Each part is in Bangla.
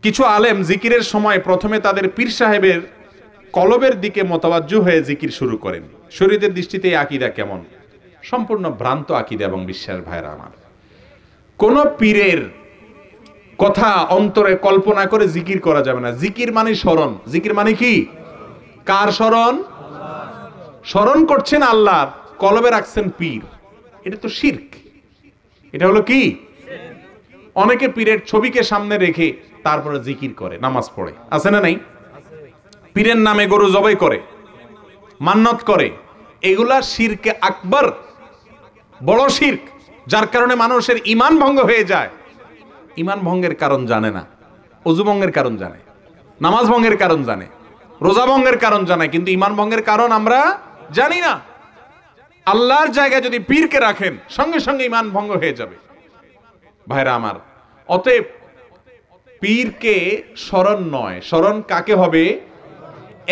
কিছু আলেম জিকিরের সময় প্রথমে তাদের পীর সাহেবের কলবের দিকে মোতাবাজ্জু হয়ে জিকির শুরু করেন। শরীয়তের দৃষ্টিতে এই আকীদা কেমন? সম্পূর্ণ ভ্রান্ত আকীদা এবং বিশ্বাস ভাইরা আমার। কোন পীরের কথা অন্তরে কল্পনা করে জিকির করা যাবে না। জিকির মানে স্মরণ। জিকির মানে কি? কার স্মরণ? স্মরণ করছেন আল্লাহ, কলবে রাখছেন পীর, এটা তো শিরক। এটা হলো কি? অনেকে পীরের ছবিকে সামনে রেখে তারপরে জিকির করে, নামাজ পড়ে, আছে না নাই? পীরের নামে গরু জবাই করে, মান্নত করে, এগুলা শিরকে আকবার, বড় শিরক, যার কারণে মানুষের ঈমান ভঙ্গ হয়ে যায়। ঈমান ভঙ্গের কারণ জানে না, ওযু ভঙ্গের কারণ জানে, নামাজ ভঙ্গের কারণ জানে, রোজা ভঙ্গের কারণ জানে, কিন্তু ঈমান ভঙ্গের কারণ আমরা জানি না। আল্লাহর জায়গায় যদি পীরকে রাখেন, সঙ্গে সঙ্গে ঈমান ভঙ্গ হয়ে যাবে ভাইরা আমার। অতএব পীরকে স্মরণ নয়, স্মরণ কাকে হবে?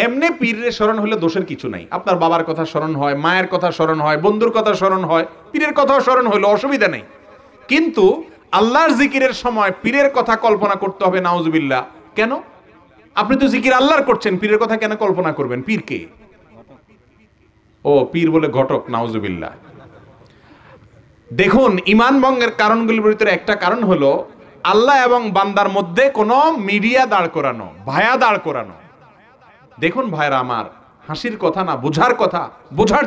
এমনি পীরের স্মরণ হলে দোষের কিছু নাই। আপনার বাবার কথা স্মরণ হয়, মায়ের কথা স্মরণ হয়, বন্ধুর কথা স্মরণ হয়, পীরের কথাও স্মরণ হইলো, অসুবিধা নেই। কিন্তু আল্লাহর জিকিরের সময় পীরের কথা কল্পনা করতে হবে, নাউজুবিল্লাহ। কেন? আপনি তো জিকির আল্লাহর করছেন, পীরের কথা কেন কল্পনা করবেন? পীরকে ও পীর বলে ঘটক, নাউজুবিল্লাহ। দেখুন, ঈমান ভঙ্গের কারণগুলির ভিতরে একটা কারণ হলো আল্লাহ এবং বান্দার মধ্যে কোনো মিডিয়া দাঁড় করানো, ভায়া দাঁড় করানো। দেখুন ভাইরা আমার, হাসির কথা না, বোঝার কথা, বোঝার